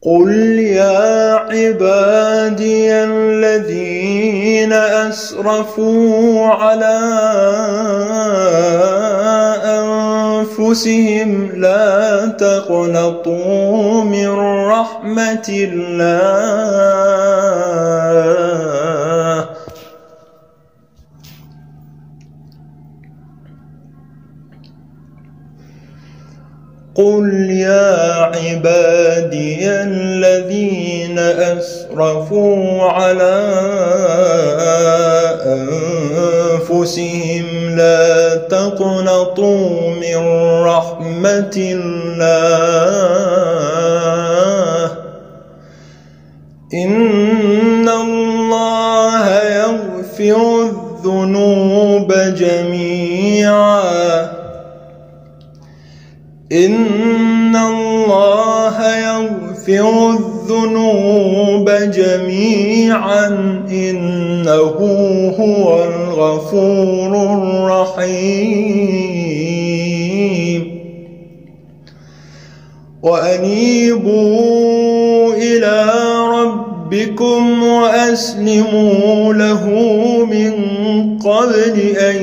قل يا عبادي الذين أسرفوا على أنفسهم لا تقنطوا من رحمة الله قل يا عبادي الذين أسرفوا على أنفسهم لا تقنطوا من رحمة الله إن الله يغفر الذنوب جميعا إن الله يغفر الذنوب جميعا إنه هو الغفور الرحيم وأنيبوا إلى ربكم وأسلموا له من قبل أن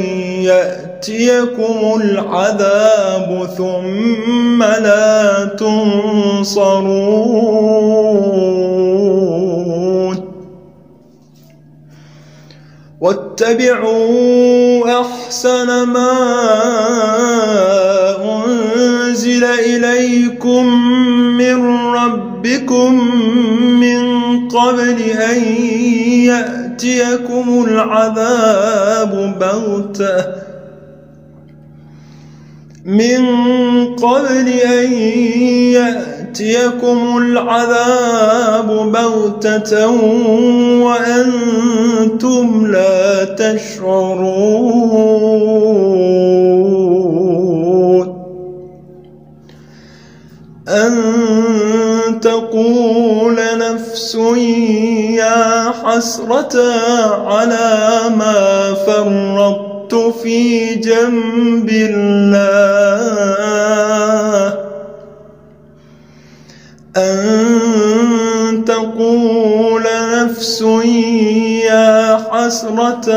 يأتيكم العذاب ثم لا تنصرون واتبعوا أحسن ما أنزل إليكم من ربكم من قبل أن يأتيكم العذاب بغتة وأنتم لا تشعرون أن تقول نفس يا حسرة على ما فرطت في جنب الله أن تقول نفس يا حسرة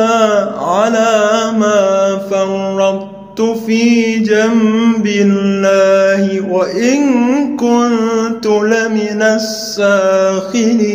على ما فرطت في جنب الله وإن كنت لمن الساخرين